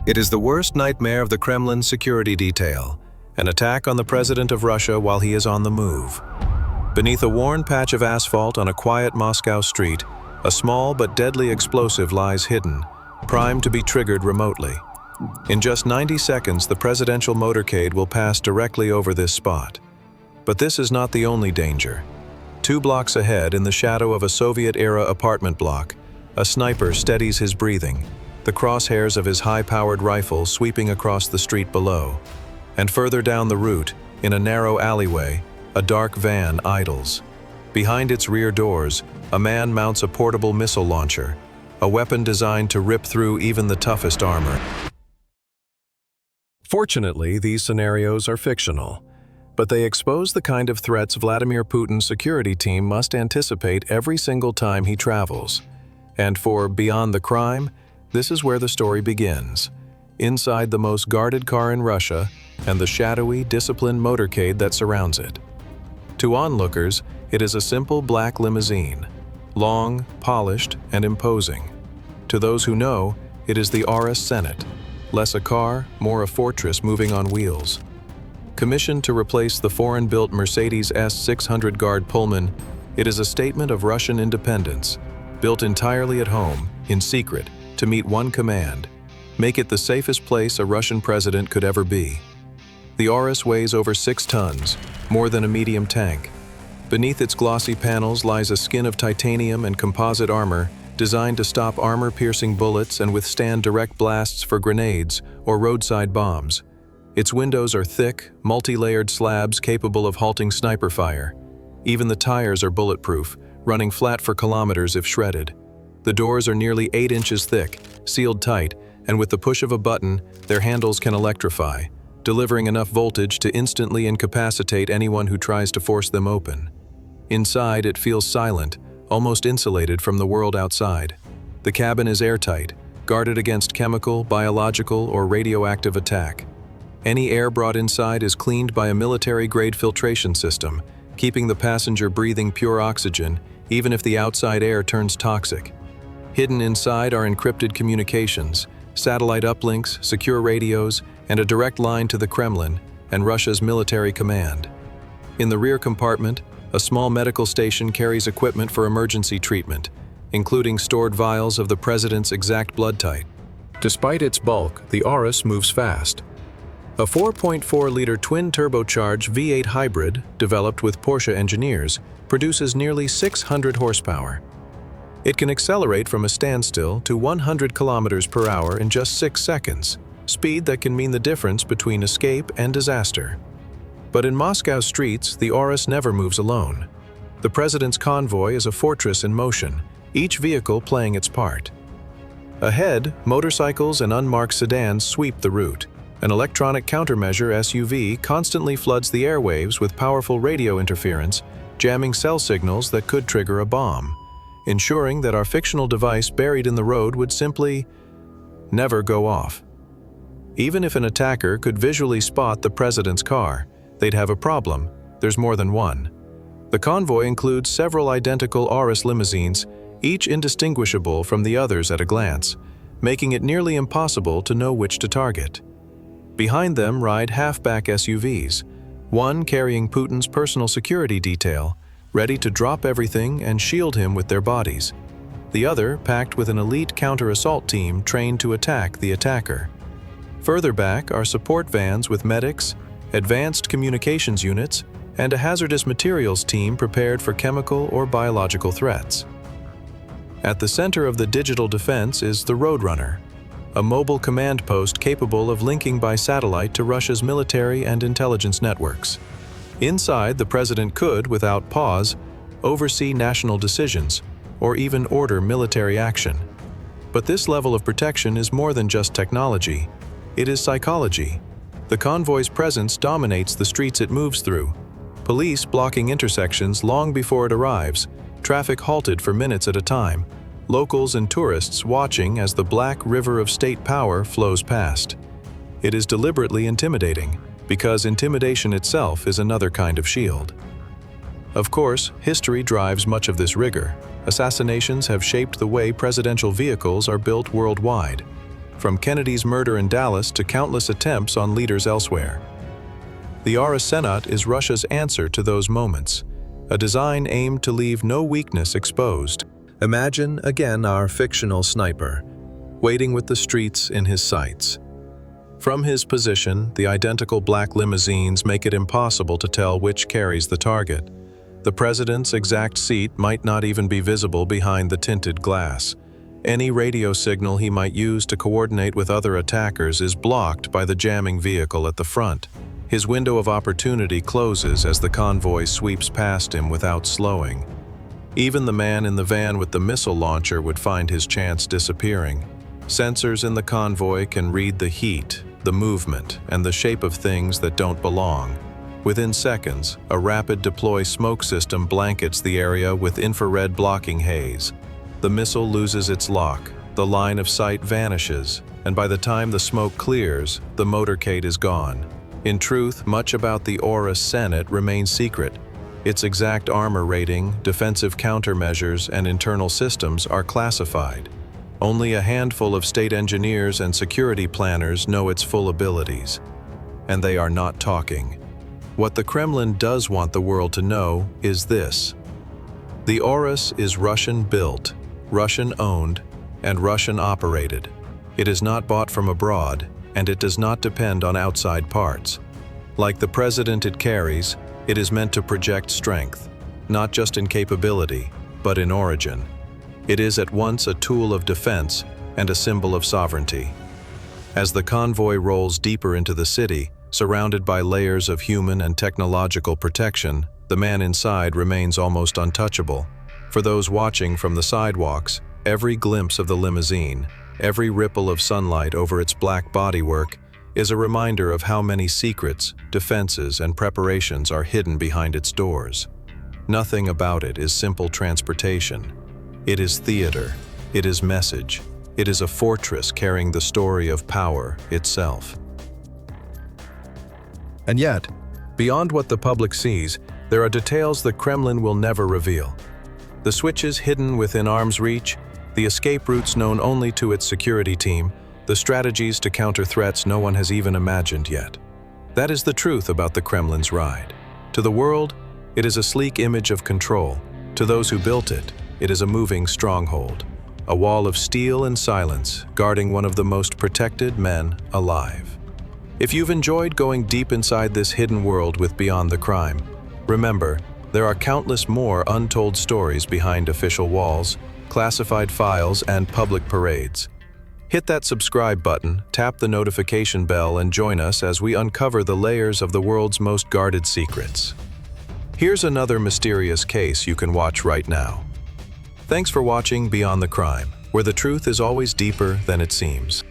It is the worst nightmare of the Kremlin security detail, an attack on the president of Russia while he is on the move. Beneath a worn patch of asphalt on a quiet Moscow street, a small but deadly explosive lies hidden, primed to be triggered remotely. In just 90 seconds, the presidential motorcade will pass directly over this spot. But this is not the only danger. 2 blocks ahead, in the shadow of a Soviet-era apartment block, a sniper steadies his breathing, the crosshairs of his high-powered rifle sweeping across the street below. And further down the route, in a narrow alleyway, a dark van idles. Behind its rear doors, a man mounts a portable missile launcher, a weapon designed to rip through even the toughest armor. Fortunately, these scenarios are fictional, but they expose the kind of threats Vladimir Putin's security team must anticipate every single time he travels. And for Beyond the Crime, this is where the story begins, inside the most guarded car in Russia and the shadowy, disciplined motorcade that surrounds it. To onlookers, it is a simple black limousine, long, polished, and imposing. To those who know, it is the Aurus Senat, less a car, more a fortress moving on wheels. Commissioned to replace the foreign-built Mercedes S600 Guard Pullman, it is a statement of Russian independence, built entirely at home, in secret, to meet one command: make it the safest place a Russian president could ever be. The Aurus weighs over 6 tons, more than a medium tank. Beneath its glossy panels lies a skin of titanium and composite armor designed to stop armor-piercing bullets and withstand direct blasts for grenades or roadside bombs. Its windows are thick, multi-layered slabs capable of halting sniper fire. Even the tires are bulletproof, running flat for kilometers if shredded. The doors are nearly 8 inches thick, sealed tight, and with the push of a button, their handles can electrify, delivering enough voltage to instantly incapacitate anyone who tries to force them open. Inside, it feels silent, almost insulated from the world outside. The cabin is airtight, guarded against chemical, biological, or radioactive attack. Any air brought inside is cleaned by a military-grade filtration system, keeping the passenger breathing pure oxygen, even if the outside air turns toxic. Hidden inside are encrypted communications, satellite uplinks, secure radios, and a direct line to the Kremlin and Russia's military command. In the rear compartment, a small medical station carries equipment for emergency treatment, including stored vials of the president's exact blood type. Despite its bulk, the Aurus moves fast. A 4.4-liter twin-turbocharged V8 hybrid, developed with Porsche engineers, produces nearly 600 horsepower. It can accelerate from a standstill to 100 kilometers per hour in just 6 seconds, speed that can mean the difference between escape and disaster. But in Moscow streets, the Aurus never moves alone. The president's convoy is a fortress in motion, each vehicle playing its part. Ahead, motorcycles and unmarked sedans sweep the route. An electronic countermeasure SUV constantly floods the airwaves with powerful radio interference, jamming cell signals that could trigger a bomb, ensuring that our fictional device buried in the road would simply never go off. Even if an attacker could visually spot the president's car, they'd have a problem. There's more than one. The convoy includes several identical Aurus limousines, each indistinguishable from the others at a glance, making it nearly impossible to know which to target. Behind them ride halfback SUVs, one carrying Putin's personal security detail, ready to drop everything and shield him with their bodies. The other packed with an elite counter-assault team trained to attack the attacker. Further back are support vans with medics, advanced communications units, and a hazardous materials team prepared for chemical or biological threats. At the center of the digital defense is the Roadrunner, a mobile command post capable of linking by satellite to Russia's military and intelligence networks. Inside, the president could, without pause, oversee national decisions or even order military action. But this level of protection is more than just technology. It is psychology. The convoy's presence dominates the streets it moves through. Police blocking intersections long before it arrives, traffic halted for minutes at a time, locals and tourists watching as the black river of state power flows past. It is deliberately intimidating, because intimidation itself is another kind of shield. Of course, history drives much of this rigor. Assassinations have shaped the way presidential vehicles are built worldwide. from Kennedy's murder in Dallas to countless attempts on leaders elsewhere. The Aurus Senat is Russia's answer to those moments, a design aimed to leave no weakness exposed. Imagine, again, our fictional sniper, waiting with the streets in his sights. From his position, the identical black limousines make it impossible to tell which carries the target. The president's exact seat might not even be visible behind the tinted glass. Any radio signal he might use to coordinate with other attackers is blocked by the jamming vehicle at the front. His window of opportunity closes as the convoy sweeps past him without slowing. Even the man in the van with the missile launcher would find his chance disappearing. Sensors in the convoy can read the heat, the movement, and the shape of things that don't belong. Within seconds, a rapid deploy smoke system blankets the area with infrared blocking haze. The missile loses its lock, the line of sight vanishes, and by the time the smoke clears, the motorcade is gone. In truth, much about the Aurus Senat remains secret. Its exact armor rating, defensive countermeasures, and internal systems are classified. Only a handful of state engineers and security planners know its full abilities. And they are not talking. What the Kremlin does want the world to know is this: the Aurus is Russian-built, Russian-owned, and Russian-operated. It is not bought from abroad, and it does not depend on outside parts. Like the president it carries, it is meant to project strength, not just in capability, but in origin. It is at once a tool of defense and a symbol of sovereignty. As the convoy rolls deeper into the city, surrounded by layers of human and technological protection, the man inside remains almost untouchable. For those watching from the sidewalks, every glimpse of the limousine, every ripple of sunlight over its black bodywork, is a reminder of how many secrets, defenses, and preparations are hidden behind its doors. Nothing about it is simple transportation. It is theater. It is message. It is a fortress carrying the story of power itself. And yet, beyond what the public sees, there are details the Kremlin will never reveal. The switches hidden within arm's reach, the escape routes known only to its security team, the strategies to counter threats no one has even imagined yet. That is the truth about the Kremlin's ride. To the world, it is a sleek image of control. To those who built it, it is a moving stronghold, a wall of steel and silence guarding one of the most protected men alive. If you've enjoyed going deep inside this hidden world with Beyond the Crime, remember, there are countless more untold stories behind official walls, classified files, and public parades. Hit that subscribe button, tap the notification bell, and join us as we uncover the layers of the world's most guarded secrets. Here's another mysterious case you can watch right now. Thanks for watching Beyond the Crime, where the truth is always deeper than it seems.